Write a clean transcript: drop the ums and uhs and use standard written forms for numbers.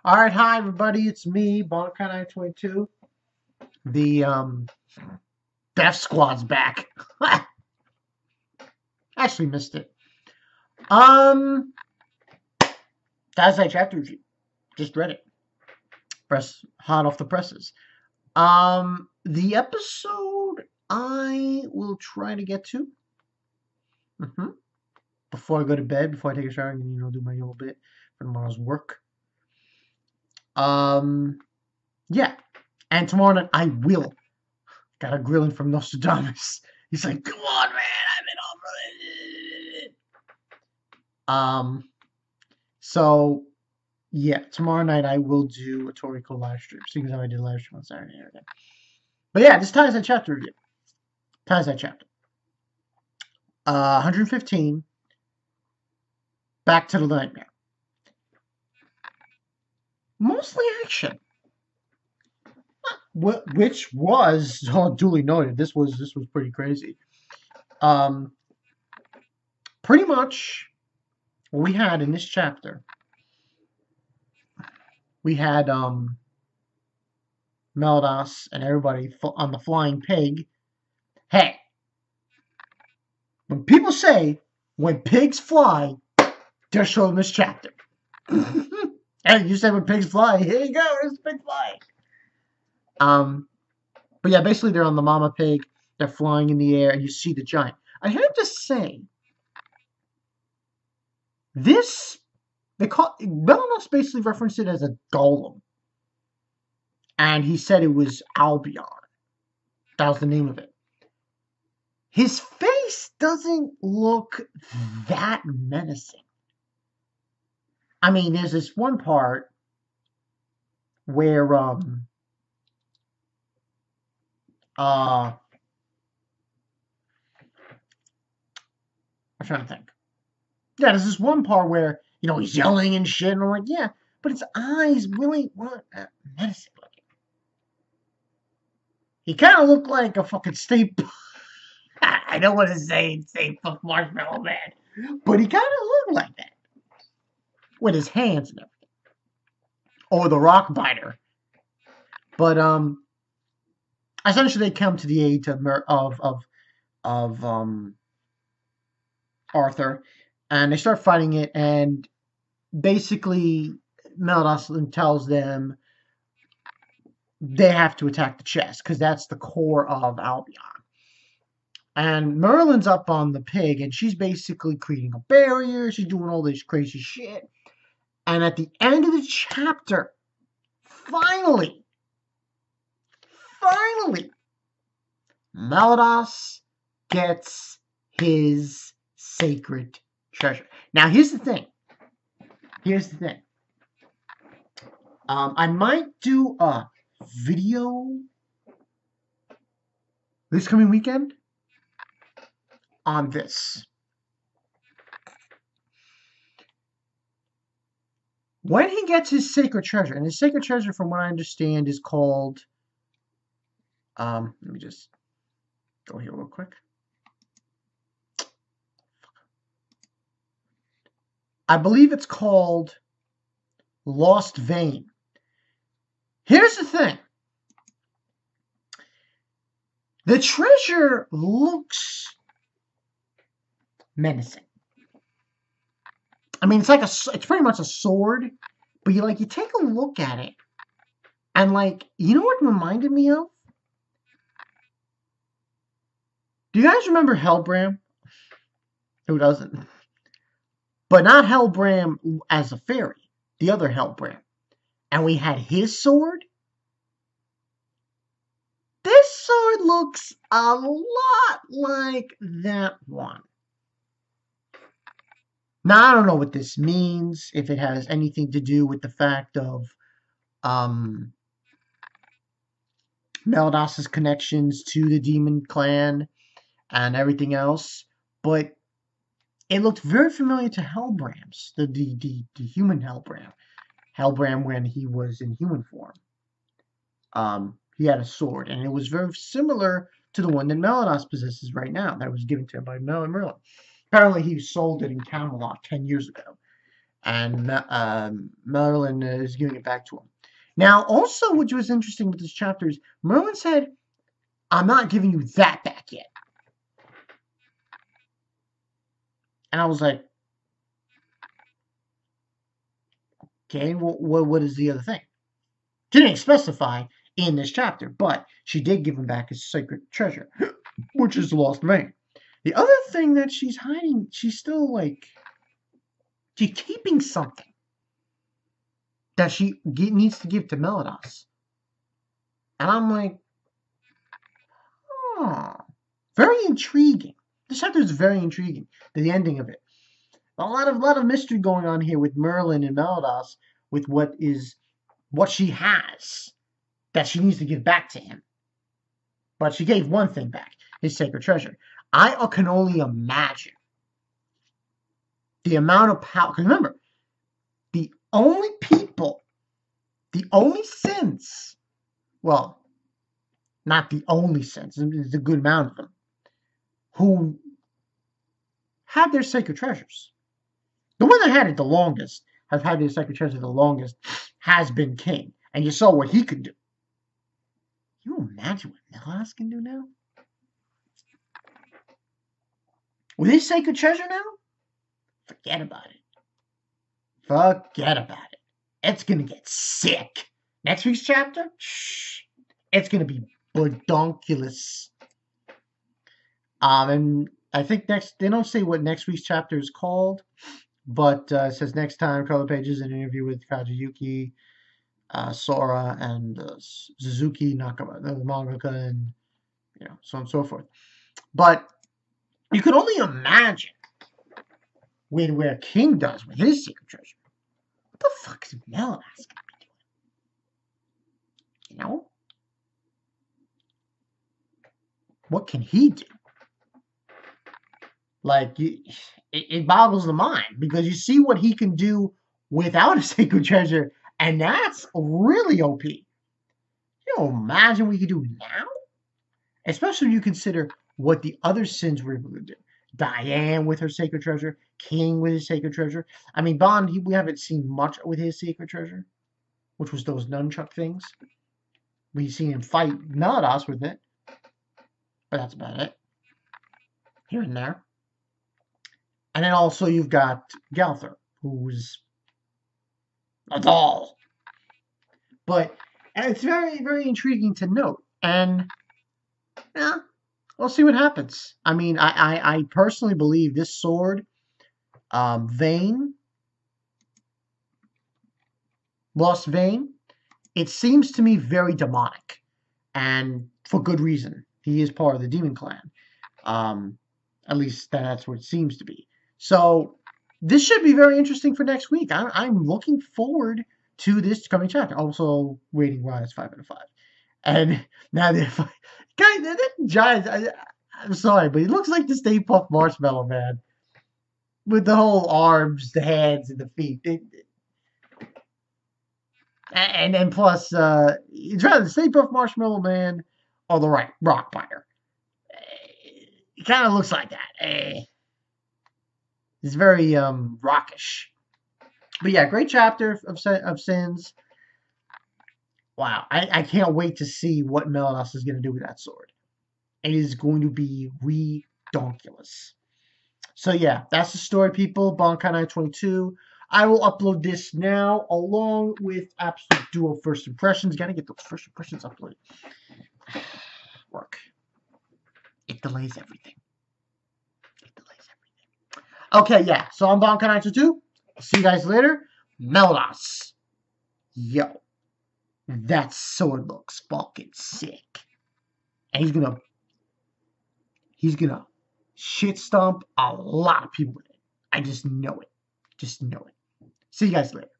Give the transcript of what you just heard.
All right, hi everybody, it's me, Bonkai922. The Death Squad's back. Actually missed it. Um, Taizai chapter review. Just read it. Press hot off the presses. The episode I will try to get to. hmm Before I go to bed, before I take a shower, and do my little bit for tomorrow's work. Yeah, and tomorrow night I will. Got a grilling from Nostradamus. He's like, "Come on, man, I've been on." So yeah, tomorrow night I will do a Toriko live stream, seeing as how I did a live stream on Saturday again. But yeah, this Taizai chapter review. Taizai chapter. 115. Back to the Nightmare. Mostly action. Which was duly noted. This was pretty crazy. Pretty much what we had in this chapter. We had Meliodas and everybody on the flying pig. Hey, when people say when pigs fly, they're showing this chapter. And you said when pigs fly, here you go, there's a pig flying. But yeah, basically they're on the mama pig, they're flying in the air, and you see the giant. I have to say, Meliodas basically referenced it as a golem. And he said it was Albion. That was the name of it. His face doesn't look that menacing. I mean, there's this one part where I'm trying to think. Yeah, there's this one part where, he's yelling and shit, and I'm like, yeah, but his eyes really weren't that menacing looking. He kind of looked like a fucking Stay I don't want to say fuck Marshmallow Man, but he kind of looked like that. With his hands and everything. Or the rock biter. But, essentially they come to the aid of Arthur, and they start fighting it, and basically Meliodas tells them they have to attack the chest because that's the core of Albion. And Merlin's up on the pig, and she's basically creating a barrier. She's doing all this crazy shit. And at the end of the chapter, finally, Meliodas gets his sacred treasure. Now, here's the thing. I might do a video this coming weekend on this. When he gets his sacred treasure, and his sacred treasure, from what I understand, is called, let me just go here real quick. I believe it's called Lost Vein. Here's the thing. The treasure looks menacing. I mean, it's pretty much a sword, but you take a look at it, and you know what it reminded me of? Do you guys remember Hellbram? Who doesn't? But not Hellbram as a fairy, the other Hellbram. And we had his sword. This sword looks a lot like that one. Now, I don't know what this means, if it has anything to do with the fact of Meliodas' connections to the demon clan and everything else, but it looked very familiar to Hellbram's, the human Hellbram when he was in human form. He had a sword, and it was very similar to the one that Meliodas possesses right now, that was given to him by Merlin. Apparently, he sold it in Camelot 10 years ago. and Merlin is giving it back to him. Now, also, which was interesting with this chapter is Merlin said, "I'm not giving you that back yet," and I was like, "Okay, what is the other thing?" She didn't specify in this chapter, but she did give him back his sacred treasure, which is the lost vein. The other thing that she's hiding, she's still like, she's keeping something that she needs to give to Meliodas. And I'm like, oh, very intriguing. This chapter is very intriguing. The ending of it. A lot of mystery going on here with Merlin and Meliodas with what she has that she needs to give back to him. But she gave one thing back, his sacred treasure. I can only imagine the amount of power. Because remember, the only people, the only sins, well, not the only sins, there's a good amount of them, who had their sacred treasures. The one that had it the longest, has had their sacred treasure the longest, has been king. And you saw what he could do. Can you imagine what Meliodas can do now? With his sacred treasure now? Forget about it. Forget about it. It's going to get sick. Next week's chapter? Shh. It's going to be bedonkulous. And I think they don't say what next week's chapter is called, but it says next time, cover pages, an interview with Kajiyuki, Sora, and Suzuki Nakaba, the mangaka, and so on and so forth. But you could only imagine where King does with his secret treasure. What the fuck is Meliodas gonna be doing? What can he do? Like, it boggles the mind because you see what he can do without a sacred treasure, and that's really OP. You imagine what he could do now? Especially when you consider what the other sins were able to do. Diane with her sacred treasure, King with his sacred treasure. I mean, Bond, we haven't seen much with his sacred treasure, which was those nunchuck things. We've seen him fight Meliodas with it, but that's about it. Here and there. And then also you've got Galther, who's a doll. But it's very, very intriguing to note. And yeah, we'll see what happens. I mean, I personally believe this sword, Vein, Lost Vein, it seems to me very demonic. And for good reason. He is part of the Demon Clan. At least that's what it seems to be. So this should be very interesting for next week. I'm looking forward to this coming chapter. Also, rating wise, 5 out of 5. And now that giant, I'm sorry, but he looks like the Stay Puft Marshmallow Man with the whole arms, the hands, and the feet. And then plus, it's rather the Stay Puft Marshmallow Man or the Rock Biter. It kind of looks like that. It's very rockish. But yeah, great chapter of Sins. Wow, I can't wait to see what Meliodas is going to do with that sword. It is going to be redonkulous. So yeah, that's the story, people. Bankai 922. I will upload this now along with Absolute Duo First Impressions. Got to get those first impressions uploaded. Work. It delays everything. Okay, yeah. So I'm Bankai 922. See you guys later. Meliodas. Yo. That sword looks fucking sick. And he's gonna shit stomp a lot of people with it. I just know it. Just know it. See you guys later.